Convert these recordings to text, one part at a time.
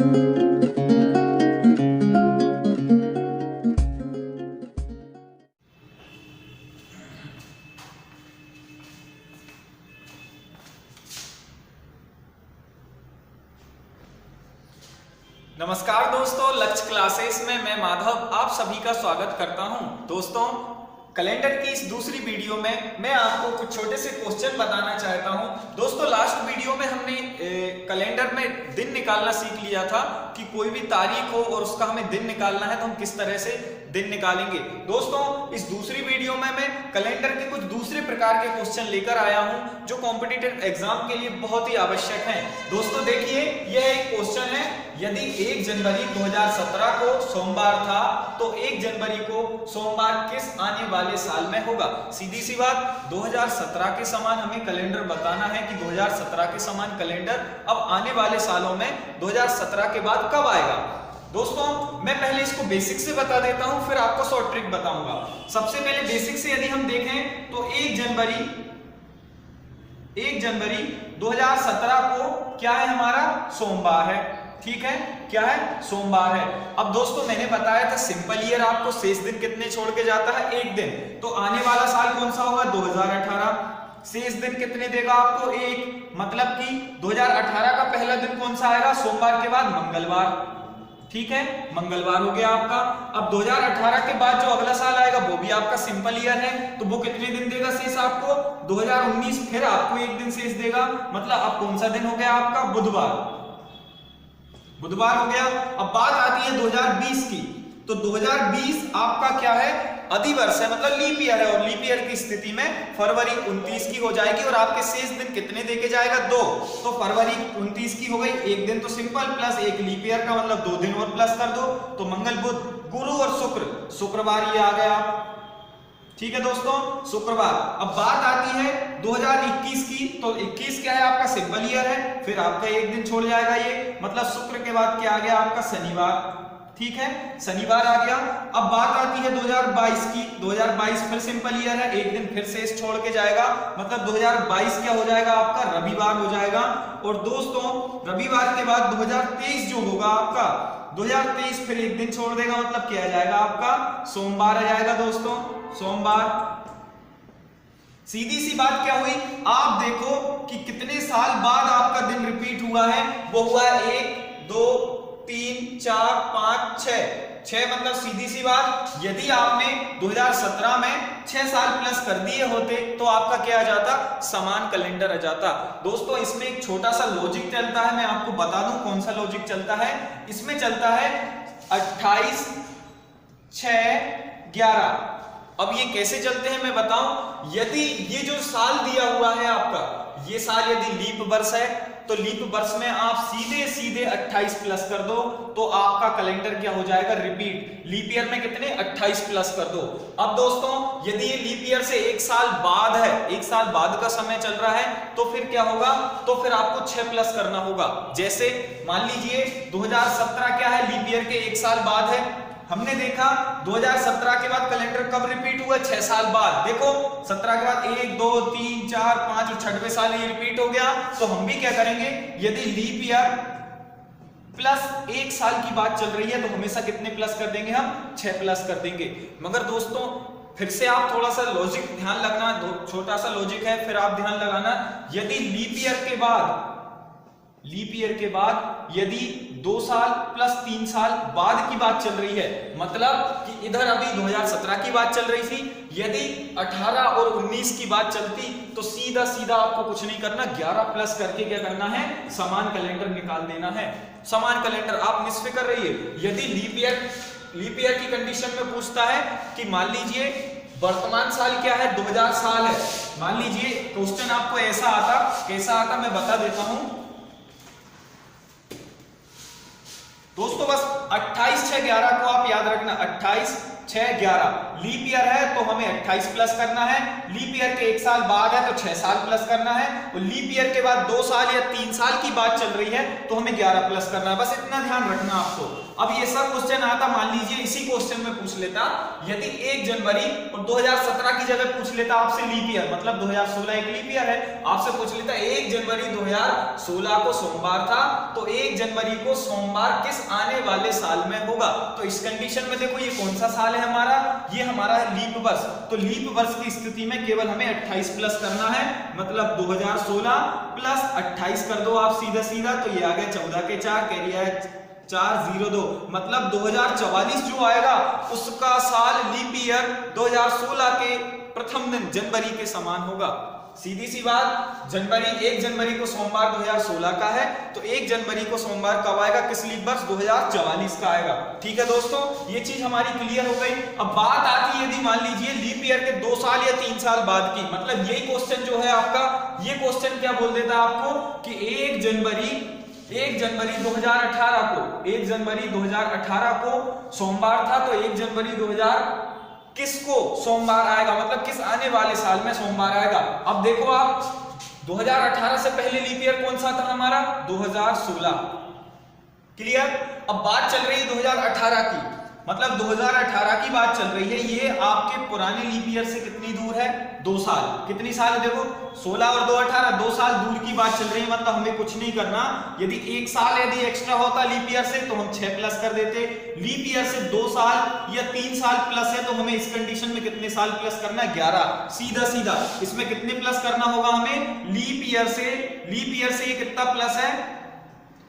नमस्कार दोस्तों, लक्ष्य क्लासेस में मैं माधव आप सभी का स्वागत करता हूं। दोस्तों, कैलेंडर की इस दूसरी वीडियो में मैं आपको कुछ छोटे से क्वेश्चन बताना चाहता हूं। दोस्तों, लास्ट वीडियो में हमने कैलेंडर में दिन निकालना सीख लिया था कि कोई भी तारीख हो और उसका हमें दिन निकालना है तो हम किस तरह से दिन निकालेंगे। दोस्तों, इस दूसरी वीडियो में मैं कैलेंडर के कुछ दूसरे प्रकार के क्वेश्चन लेकर आया हूं जो कॉम्पिटिटिव एग्जाम के लिए बहुत ही आवश्यक हैं। दोस्तों देखिए, यह एक क्वेश्चन है, यदि 1 जनवरी 2017 को सोमवार था तो 1 जनवरी को सोमवार किस आने वाले साल में होगा। सीधी सी बात, 2017 के समान हमें कैलेंडर बताना है कि 2017 के समान कैलेंडर अब आने वाले सालों में 2017 के बाद कब आएगा। दोस्तों, मैं पहले इसको बेसिक से बता देता हूं, फिर आपको शॉर्ट ट्रिक बताऊंगा। सबसे पहले बेसिक से यदि हम देखें तो 1 जनवरी 2017 को क्या है, हमारा सोमवार है। ठीक है, क्या है, सोमवार है। अब दोस्तों, मैंने बताया था सिंपल ईयर आपको शेष दिन कितने छोड़ के जाता है, 1 दिन। तो आने वाला साल कौन सा होगा, 2018। शेष दिन कितने देगा आपको, 1। मतलब कि 2018 का पहला दिन कौन सा आएगा, सोमवार के बाद मंगलवार। ठीक है, मंगलवार हो गया आपका। अब 2018 के बाद जो अगला साल आएगा वो भी आपका सिंपल ईयर है, तो वो कितने दिन देगा शेष आपको, 2019। फिर आपको 1 दिन शेष देगा। मतलब अब कौन सा दिन हो गया आपका, बुधवार हो गया। अब बात आती है 2020 की, तो 2020 आपका क्या है, अधिवर्ष है, मतलब लीप ईयर है। और लीप ईयर की स्थिति में फरवरी 29 की हो जाएगी और आपके शेष दिन कितने देके जाएगा, 2। तो फरवरी 29 की हो गई, 1 दिन तो सिंपल प्लस 1 लीप ईयर का, मतलब 2 दिन और प्लस कर दो। तो मंगल, बुध, गुरु और शुक्रवार ये आ गया। ठीक है दोस्तों, शुक्रवार। अब बात आती है 2021 की, तो 21 क्या है आपका, सिंपल ईयर है। फिर आपका 1 दिन छोड़ जाएगा ये, मतलब शुक्र के बाद क्या आ गया आपका, शनिवार। ठीक है, शनिवार आ गया। अब बात आती है 2022 की, 2022 फिर सिंपल ईयर है, 1 दिन फिर शेष छोड़ के जाएगा, मतलब 2022 क्या हो जाएगा आपका, रविवार हो जाएगा। और दोस्तों, रविवार के बाद 2023 जो होगा आपका, 2023 फिर 1 दिन छोड़ देगा, मतलब क्या आ जाएगा आपका, सोमवार आ जाएगा। दोस्तों, सोमवार। सीधी सी बात क्या हुई, आप देखो कि कितने साल बाद आपका दिन रिपीट हुआ है, वो हुआ है 1, 2, 3, 4, 5, 6। मतलब सीधी सी बात, यदि आपने 2017 में 6 साल प्लस कर दिए होते तो आपका क्या आ जाता, समान कैलेंडर आ जाता। दोस्तों, इसमें एक छोटा सा लॉजिक चलता है, मैं आपको बता दूं कौन सा लॉजिक चलता है। इसमें चलता है 28, 6, 11। अब ये कैसे चलते हैं मैं बताऊं। यदि ये जो साल दिया हुआ है आपका, ये साल यदि लीप वर्ष है तो लीप वर्ष में आप सीधे 28 प्लस कर दो तो आपका कैलेंडर क्या हो जाएगा, रिपीट। लीप ईयर में कितने, 28 प्लस कर दो। अब दोस्तों, यदि ये लीप ईयर से 1 साल बाद है, 1 साल बाद का समय चल रहा है, तो फिर क्या होगा, तो फिर आपको 6 प्लस करना होगा। जैसे मान लीजिए 2017 क्या है, लीप ईयर के 1 साल बाद है। हमने देखा 2017 के बाद कैलेंडर कब रिपीट हुआ, 6 साल बाद। देखो 17 के बाद 1, 2, 3, 4, 5 और 6वें साल ये रिपीट हो गया। तो हम भी क्या करेंगे, यदि लीप ईयर प्लस 1 साल की बात चल रही है तो हमेशा कितने प्लस कर देंगे, हम 6 प्लस कर देंगे। मगर दोस्तों, फिर से आप थोड़ा सा लॉजिक ध्यान लगना, छोटा सा लॉजिक है, फिर आप ध्यान लगाना। यदि लीप ईयर के बाद यदि 2 साल प्लस 3 साल बाद की बात चल रही है, मतलब कि इधर अभी 2017 की बात चल रही थी, यदि 18 और 19 की बात चलती तो सीधा आपको कुछ नहीं करना, 11 प्लस करके क्या करना है, समान कैलेंडर निकाल देना है। समान कैलेंडर आप निष्फिक्र रहिए। यदि लीप ईयर की कंडीशन में पूछता है कि मान लीजिए वर्तमान साल क्या है, 2000 साल है, मान लीजिए क्वेश्चन आपको ऐसा आता, कैसा आता मैं बता देता हूं दोस्तों। बस 28, 6, 11 को आप याद रखना, 28, 6, 11 लीप ईयर है तो हमें 28 प्लस करना है, लीप ईयर के 1 साल बाद है तो 6 साल प्लस करना है, और लीप ईयर के बाद 2 साल या 3 साल की बात चल रही है तो हमें 11 प्लस करना है। बस इतना ध्यान रखना आपको। अब ये सब क्वेश्चन आता, मान लीजिए इसी क्वेश्चन में पूछ लेता, यदि 1 जनवरी और 2017 की जगह पूछ लेता आपसे लीप ईयर, मतलब 2016 एक लीप ईयर है, आपसे पूछ लेता 1 जनवरी 2016 को सोमवार था, तो 1 जनवरी को सोमवार किस आने वाले साल में होगा? तो इस कंडीशन में देखो ये कौन सा साल है हमारा, ये हमारा है लीप वर्ष। तो लीप वर्ष की स्थिति में केवल हमें 28 प्लस करना है, मतलब 2016 प्लस 28 कर दो आप सीधा सीधा, तो ये आ गया 14 के 4, कैरी है 402, मतलब 2044 जो आएगा उसका साल लीप ईयर 2016 के प्रथम दिन जनवरी के समान होगा। सीधी सी बात, जनवरी 1 जनवरी को सोमवार 2016 का है, तो 1 जनवरी को सोमवार कब आएगा, किस लीप वर्ष? 2044 का आएगा। ठीक है दोस्तों, ये चीज हमारी क्लियर हो गई। अब बात आती है यदि मान लीजिए लीप ईयर के 2 साल या 3 साल बाद की, मतलब यही क्वेश्चन जो है आपका, ये क्वेश्चन क्या बोल देता आपको कि 1 जनवरी 2018 को, 1 जनवरी 2018 को सोमवार था, तो 1 जनवरी 2000 किसको सोमवार आएगा, मतलब किस आने वाले साल में सोमवार आएगा? अब देखो आप 2018 से पहले लीप ईयर कौन सा था हमारा? 2016। क्लियर? अब बात चल रही है 2018 की, मतलब 2018 की बात चल रही है, ये आपके पुराने लीप ईयर से कितनी दूर है? 2 साल। कितनी साल है देखो, 16 और 2 18, 2 साल दूर की बात चल रही है, मतलब हमें कुछ नहीं करना। यदि 1 साल यदि एक्स्ट्रा होता लीप ईयर से तो हम 6 प्लस कर देते, लीप ईयर से 2 साल या 3 साल प्लस है तो हमें इस कंडीशन में कितने साल प्लस करना है? 11। सीधा सीधा इसमें कितने प्लस करना होगा हमें? लीप ईयर से ये कितना प्लस है?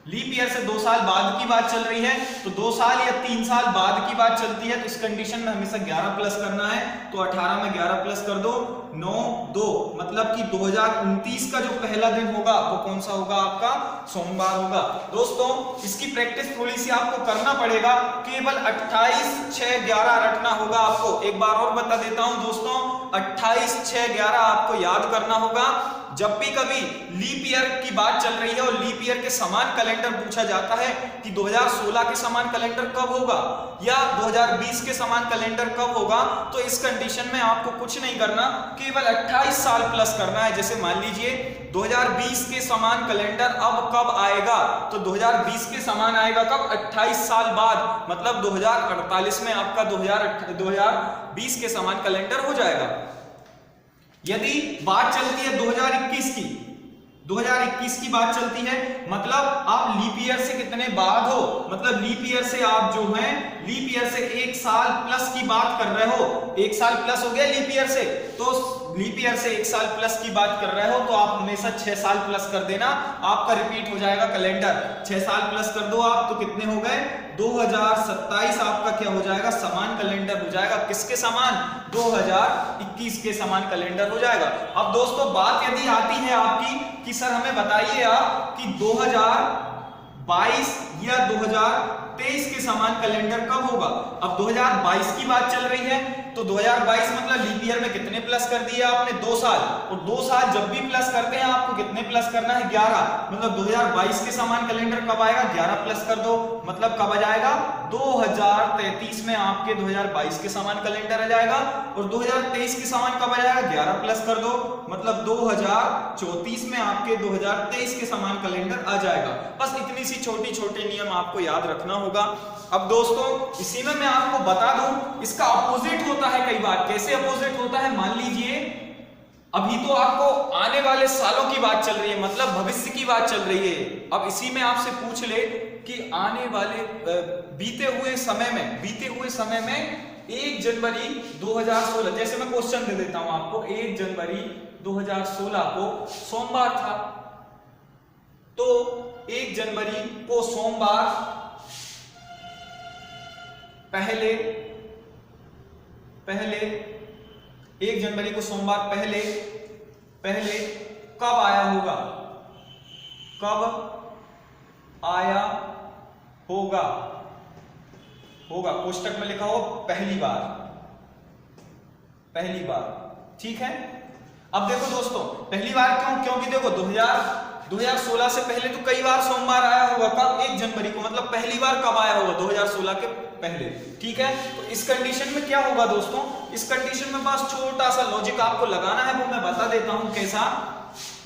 लीप ईयर से 2 साल बाद की बात चल रही है, तो 2 साल या 3 साल बाद की बात चलती है, तो इस कंडीशन में हमेशा 11 प्लस करना है। तो 18 में 11 प्लस कर दो, 9 2, मतलब कि 2029 का जो पहला दिन होगा वो कौन सा होगा? आपका सोमवार होगा। दोस्तों इसकी प्रैक्टिस थोड़ी सी आपको करना पड़ेगा, केवल 28 6 11 रखना होगा आपको। एक बार और बता देता हूं दोस्तों, 28 6 11 आपको याद करना होगा। जब भी कभी लीप ईयर की बात चल रही है और लीप ईयर के समान कैलेंडर पूछा जाता है कि 2016 के समान कैलेंडर कब होगा या 2020 के समान कैलेंडर कब होगा, तो इस कंडीशन में आपको कुछ नहीं करना, केवल 28 साल प्लस करना है। जैसे मान लीजिए 2020 के समान कैलेंडर अब कब आएगा, तो 2020 के समान आएगा कब? 28 साल बाद, मतलब 2048 में आपका 2020 के समान कैलेंडर हो जाएगा। यदि बात चलती है 2021 की बात चलती है, मतलब आप लीप ईयर से कितने बाद हो, मतलब लीप ईयर से आप जो हैं लीप ईयर से 1 साल प्लस की बात कर रहे हो, 1 साल प्लस हो गया लीप ईयर से, तो लीप ईयर से 1 साल प्लस की बात कर रहे हो तो आप हमेशा 6 साल प्लस कर देना, आपका रिपीट हो जाएगा कैलेंडर। 6 साल प्लस कर दो आप, तो कितने हो गए? 2027 आपका क्या हो जाएगा? समान कैलेंडर हो जाएगा। किसके समान? 2021 के समान कैलेंडर हो जाएगा। अब दोस्तों बात यदि आती है आपकी कि सर हमें बताइए आप कि 2022 या 2023 के समान कैलेंडर कब होगा। अब 2022 की बात चल रही है, तो 2022 मतलब लीप ईयर में कितने प्लस कर दिया आपने? 2 साल, और 2 साल जब भी प्लस करते हैं आपको कितने प्लस करना है? 11, मतलब 2022 के समान कैलेंडर कब आएगा? 11 प्लस कर दो, मतलब कब आ जाएगा? 2033 में आपके 2022 के समान कैलेंडर आ जाएगा, और 2023 के समान कब आ जाएगा? 11 प्लस कर दो, मतलब 2034 में आपके 2023 के समान कैलेंडर आ जाएगा। बस इतनी सी छोटी छोटे नियम आपको याद रखना होगा। अब दोस्तों इसी में मैं आपको बता दूं, इसका अपोजिट होता है कई बार। कैसे अपोजिट होता है? मान लीजिए अभी तो आपको आने वाले सालों की बात चल रही है, मतलब भविष्य की बात चल रही है। अब इसी में आपसे पूछ ले कि आने वाले बीते हुए समय में 1 जनवरी 2016, जैसे मैं क्वेश्चन दे देता हूं आपको, 1 जनवरी 2016 को सोमवार था, तो 1 जनवरी को सोमवार पहले 1 जनवरी को सोमवार पहले कब आया होगा? कब आया होगा? कोष्टक में लिखा हो पहली बार। ठीक है। अब देखो दोस्तों पहली बार क्यों? क्योंकि देखो 2016 से पहले तो कई बार सोमवार आया होगा, कब 1 जनवरी को, मतलब पहली बार कब आया होगा 2016 के पहले। ठीक है, तो इस कंडीशन में क्या होगा दोस्तों, इस कंडीशन में बस छोटा सा लॉजिक आपको लगाना है, वो मैं बता देता हूं कैसा।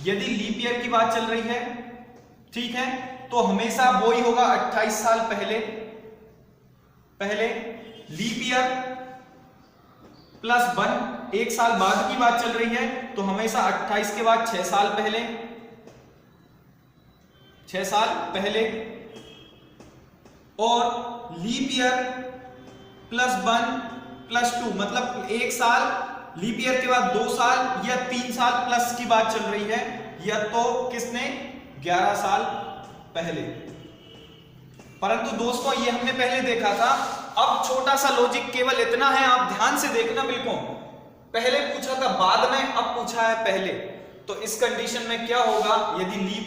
यदि लीप ईयर की बात चल रही है, ठीक है, तो हमेशा वो ही होगा 28 साल पहले लीप ईयर प्लस 1, 1 साल बाद की बात चल रही है तो हमेशा 28 के बाद 6 साल पहले, 6 साल पहले, और लीप ईयर प्लस 1 प्लस 2, मतलब 1 साल लीप ईयर के बाद 2 साल या 3 साल प्लस की बात चल रही है, या तो किसने 11 साल पहले। परंतु दोस्तों ये हमने पहले देखा था, अब छोटा सा लॉजिक केवल इतना है, आप ध्यान से देखना बिल्कुल। पहले पूछा था बाद में, अब पूछा है पहले। तो इस कंडीशन में क्या होगा, यदि लीप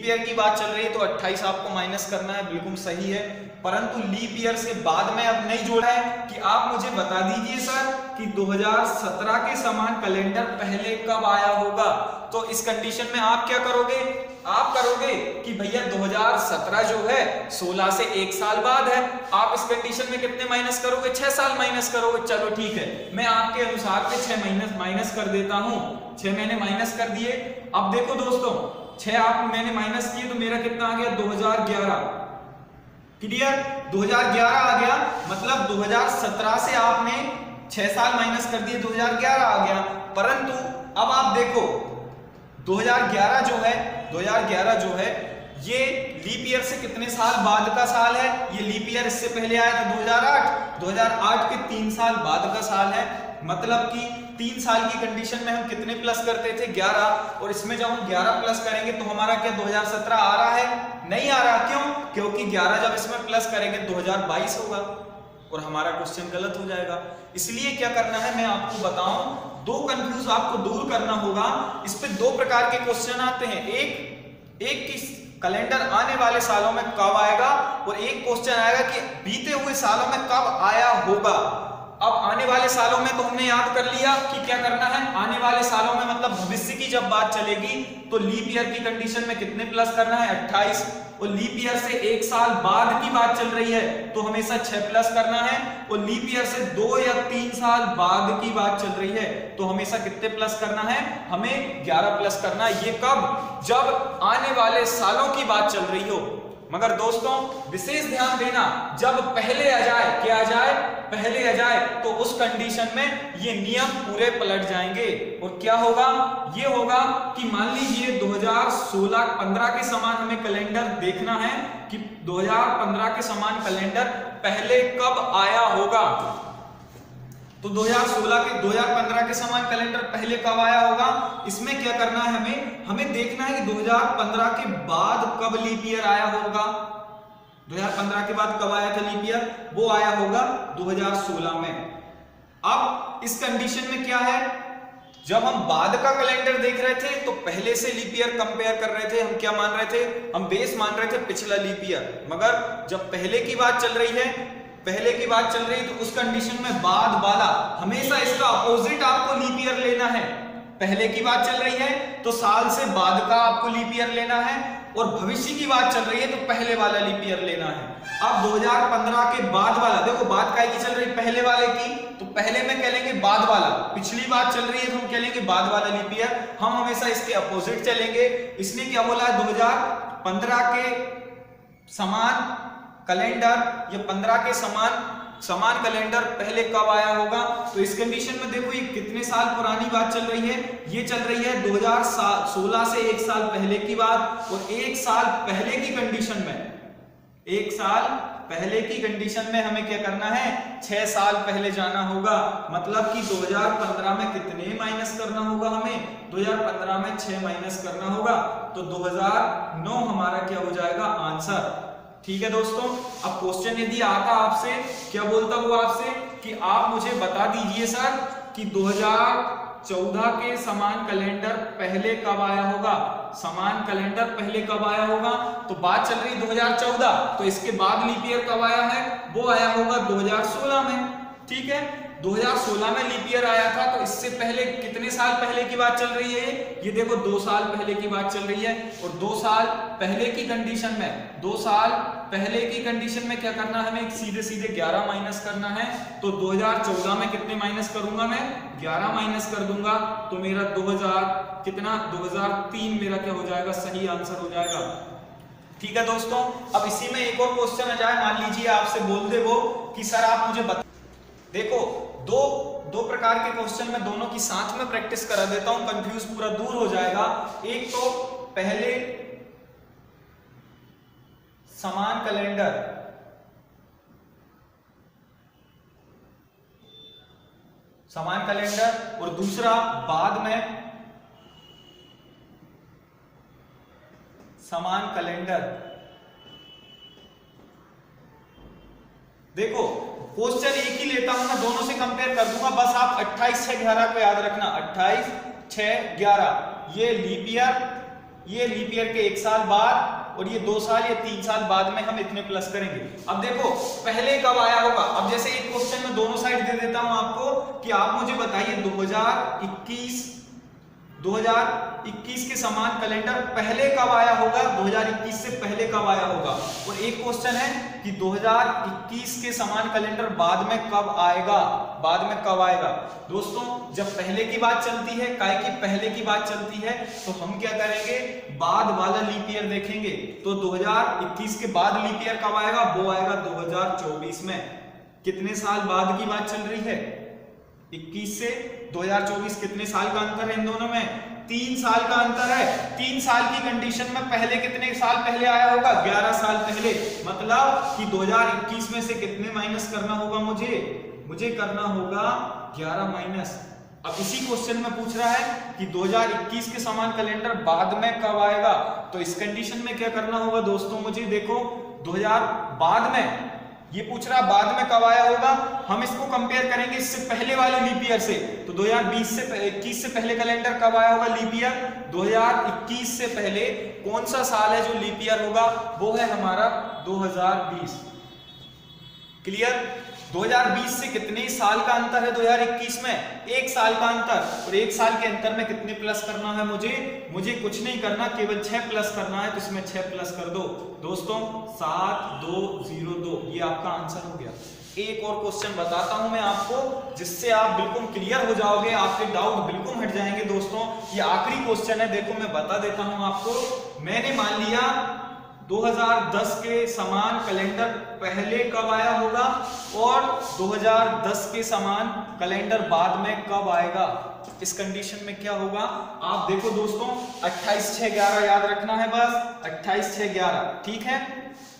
ईयर की बात चल रही है तो 28 आपको माइनस करना है, बिल्कुल सही है। परंतु लीप ईयर से बाद में अब नहीं जोड़ा है कि आप मुझे बता दीजिए सर कि 2017 के समान कैलेंडर पहले कब आया होगा। तो इस कंडीशन में आप क्या करोगे, आप करोगे कि भैया 2017 जो है 16 से 1 साल बाद है, आप इस कंडीशन में कितने माइनस करोगे, 6 साल माइनस करोगे। चलो ठीक है, मैं आपके अनुसार से 6 महीने माइनस कर देता हूं, 6 महीने माइनस कर दिए। अब देखो दोस्तों, 6 मैंने माइनस किए तो मेरा कितना आ गया 2011, क्लियर, 2011 आ गया, मतलब 2017 से आपने 6 साल माइनस कर दिए, 2011 आ गया। परंतु अब आप देखो 2011 जो है ये लीप ईयर से कितने साल बाद का साल है, ये लीप ईयर इससे पहले आया था 2008 के 3 साल बाद का साल है, मतलब कि 3 साल की कंडीशन में हम कितने प्लस करते थे 11, और इसमें जब हम 11 प्लस करेंगे तो हमारा क्या 2017 आ रहा है, नहीं आ रहा, क्यों, क्योंकि 11 जब इसमें प्लस करेंगे 2022 होगा और हमारा क्वेश्चन गलत हो जाएगा। इसलिए क्या करना है मैं आपको बताऊं, 2 कंफ्यूज आपको दूर करना होगा। इस पे 2 प्रकार के क्वेश्चन आते हैं, एक किस कैलेंडर आने वाले सालों में कब आएगा, और एक क्वेश्चन आएगा कि बीते हुए सालों में कब आया होगा। अब आने वाले सालों में तो हमने याद कर लिया कि क्या करना है, आने वाले सालों में मतलब भविष्य की जब बात चलेगी तो लीप ईयर की कंडीशन में कितने प्लस करना है 28, और लीप ईयर से 1 साल बाद की बात चल रही है तो हमेशा 6 प्लस करना है, और लीप ईयर से 2 या 3 साल बाद की बात चल रही है तो हमेशा कितने प्लस करना है, हमें 11 प्लस करना है। ये कब, जब आने वाले सालों की बात चल रही हो। मगर दोस्तों विशेष ध्यान देना, जब पहले आ जाए, क्या आ जाए, पहले आ जाए, तो उस कंडीशन में ये नियम पूरे पलट जाएंगे। और क्या होगा, ये होगा कि मान लीजिए 2016-15 के समान हमें कैलेंडर देखना है कि 2015 के समान कैलेंडर पहले कब आया होगा। तो 2015 के समान कैलेंडर पहले कब आया होगा, इसमें क्या करना है, हमें देखना है कि 2015 के बाद कब लीप ईयर आया होगा। 2015 के बाद कब आया था लीप ईयर, वो आया होगा 2016 में। अब इस कंडीशन में क्या है, जब हम बाद का कैलेंडर देख रहे थे तो पहले से लीप ईयर कंपेयर कर रहे थे, हम क्या मान रहे थे, हम बेस मान रहे थे पिछला लीप ईयर। मगर जब पहले की बात चल रही है तो उस कंडीशन में बाद वाला हमेशा इसका अपोजिट आपको लीप ईयर लेना है। पहले की बात चल रही है तो साल से बाद का आपको लीप ईयर लेना है, और भविष्य की बात चल रही है तो पहले वाला लीप ईयर लेना है। अब 2015 के बाद वाला, देखो बात काय की चल रही है, पहले वाले की, तो पहले में कह लेंगे बाद वाला, पिछली बात चल रही है तो हम कह लेंगे बाद वाला लीप ईयर, हम हमेशा इसके अपोजिट चलेंगे। इसने क्या बोला, 2015 के समान कैलेंडर या 15 के समान कैलेंडर पहले कब आया होगा। तो इस कंडीशन में देखो ये कितने साल पुरानी बात चल रही है, ये चल रही है 2016 से 1 साल पहले की बात, और 1 साल पहले की कंडीशन में, 1 साल पहले की कंडीशन में हमें क्या करना है, 6 साल पहले जाना होगा। मतलब कि 2015 में कितने माइनस करना होगा, हमें 2015 में 6 माइनस करना होगा, तो 2009 हमारा क्या हो जाएगा आंसर। ठीक है दोस्तों, अब क्वेश्चन यदि आता आपसे, क्या बोलता वो आपसे कि आप मुझे बता दीजिए सर कि 2014 के समान कैलेंडर पहले कब आया होगा, समान कैलेंडर पहले कब आया होगा। तो बात चल रही 2014, तो इसके बाद लीप ईयर कब आया है, वो आया होगा 2016 में। ठीक है, 2016 में लीप ईयर आया था, तो इससे पहले कितने साल पहले की बात चल रही है? ये देखो 2 साल पहले की बात चल रही है। और 2 साल पहले की कंडीशन में 2 साल पहले की कंडीशन में क्या करना है? हमें सीधे सीधे 11 माइनस करना है। तो 2014 में कितने माइनस करूंगा मैं? 11 माइनस कर दूंगा, तो मेरा 2003 मेरा क्या हो जाएगा? सही आंसर हो जाएगा। ठीक है दोस्तों, अब इसी में एक और क्वेश्चन आ जाए। मान लीजिए आपसे बोल दे वो कि सर आप मुझे बता, देखो दो प्रकार के क्वेश्चन मैं दोनों की साथ में प्रैक्टिस करा देता हूं, कंफ्यूज पूरा दूर हो जाएगा। एक तो पहले समान कैलेंडर और दूसरा बाद में समान कैलेंडर। देखो क्वेश्चन एक ही लेता हूं, मैं दोनों से कंपेयर कर दूंगा। बस आप 28/6/11 को याद रखना। 28/6/11 ये लीप ईयर के 1 साल बाद, और ये 2 साल या 3 साल बाद में हम इतने प्लस करेंगे। अब देखो पहले कब आया होगा। अब जैसे एक क्वेश्चन में दोनों साइड दे देता हूं आपको कि आप मुझे बताइए 2021 के समान कैलेंडर पहले कब आया होगा, 2021 से पहले कब आया होगा। और एक क्वेश्चन है कि 2021 के समान कैलेंडर बाद में कब आएगा। दोस्तों जब पहले की बात चलती है, काहे की पहले की बात चलती है, तो हम क्या करेंगे? बाद वाला लीप ईयर देखेंगे। तो 2021 के बाद लीप ईयर कब आएगा? वो आएगा 2024 में। कितने साल बाद की बात चल रही है? 21 से 2024 कितने साल का अंतर है इन दोनों में? 3 साल का अंतर है। 3 साल की कंडीशन में पहले कितने साल पहले आया होगा? 11 साल पहले। मतलब कि 2021 में से कितने माइनस करना होगा? मुझे करना होगा 11 माइनस। अब इसी क्वेश्चन में पूछ रहा है कि 2021 के समान कैलेंडर बाद में कब आएगा, तो इस कंडीशन में क्या करना होगा दोस्तों? मुझे देखो 2000 बाद में ये पूछ रहा बाद में कब आया होगा। हम इसको कंपेयर करेंगे इससे पहले वाले लीप ईयर से। तो 2021 से पहले कैलेंडर कब आया होगा लीप ईयर? 2021 से पहले कौन सा साल है जो लीप ईयर होगा? वो है हमारा 2020। क्लियर? 2020 से कितने साल का अंतर है 2021 में? 1 साल का अंतर। और 1 साल के अंतर में कितने प्लस करना है मुझे कुछ नहीं करना, केवल 6 प्लस करना है। तो इसमें 6 प्लस कर दो दोस्तों, 7202। ये आपका आंसर हो गया। एक और क्वेश्चन बताता हूं मैं आपको, जिससे आप बिल्कुल क्लियर हो जाओगे, आपके डाउट बिल्कुल हट जाएंगे दोस्तों। ये आखिरी क्वेश्चन है, देखो मैं बता देता हूं आपको। मैंने मान लिया 2010 के समान कैलेंडर पहले कब आया होगा और 2010 के समान कैलेंडर बाद में कब आएगा। इस कंडीशन में क्या होगा आप देखो दोस्तों, 28/6/11 याद रखना है बस, 28/6/11। ठीक है,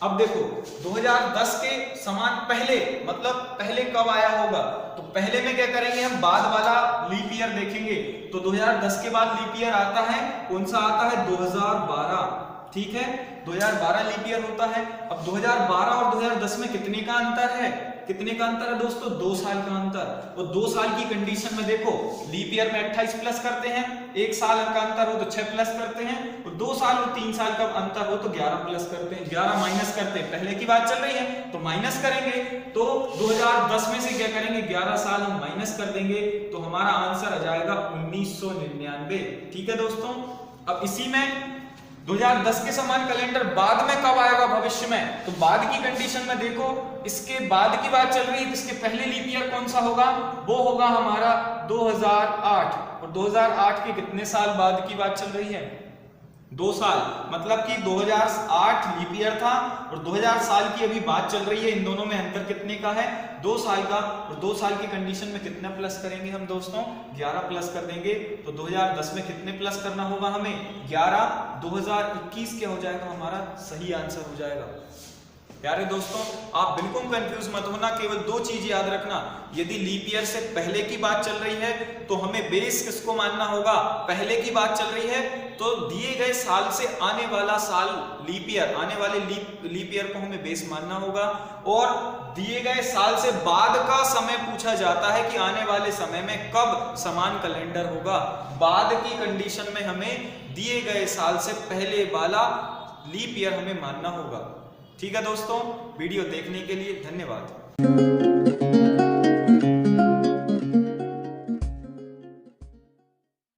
अब देखो 2010 के समान पहले मतलब पहले कब आया होगा, तो पहले में क्या करेंगे हम, बाद वाला लीप ईयर देखेंगे। तो 2010 के बाद लीप ईयर आता है, कौन सा आता है, 2012। ठीक है, 2012 लीप ईयर होता है। अब 2012 और 2010 में कितने का अंतर है, कितने का अंतर है दोस्तों, 2 साल का अंतर। और 2 साल की कंडीशन में देखो लीप ईयर में 28 प्लस करते हैं, 1 साल का अंतर हो तो 6 प्लस करते हैं, और 2 साल और 3 साल का अंतर हो तो 11 प्लस करते हैं, 11 माइनस करते हैं। पहले की बात चल रही है तो माइनस करेंगे, तो 2010 में से क्या करेंगे, 11 साल हम माइनस कर देंगे, तो हमारा आंसर आ जाएगा 1999। ठीक है दोस्तों, अब इसी में 2010 के समान कैलेंडर बाद में कब आएगा भविष्य में, तो बाद की कंडीशन में देखो, इसके बाद की बात चल रही है, इसके पहले लीप ईयर कौन सा होगा, वो होगा हमारा 2008। और 2008 के कितने साल बाद की बात चल रही है, 2 साल। मतलब कि 2008 लीप ईयर था और 2000 साल की अभी बात चल रही है, इन दोनों में अंतर कितने का है, 2 साल का। और 2 साल की कंडीशन में कितना प्लस करेंगे हम दोस्तों, 11 प्लस कर देंगे। तो 2010 में कितने प्लस करना होगा हमें, 11। 2021 क्या हो जाएगा हमारा सही आंसर हो जाएगा। प्यारे दोस्तों, आप बिल्कुल कंफ्यूज मत होना, केवल 2 चीज याद रखना, यदि लीप ईयर से पहले की बात चल रही है तो हमें बेस किसको मानना होगा, पहले की बात चल रही है तो दिए गए साल से आने वाला साल लीप ईयर, आने वाले लीप ईयर को हमें बेस मानना होगा। और दिए गए साल से बाद का समय पूछा जाता है कि आने वाले समय में कब समान कैलेंडर होगा, बाद की कंडीशन में हमें दिए गए साल से पहले वाला लीप ईयर हमें मानना होगा। ठीक है दोस्तों, वीडियो देखने के लिए धन्यवाद।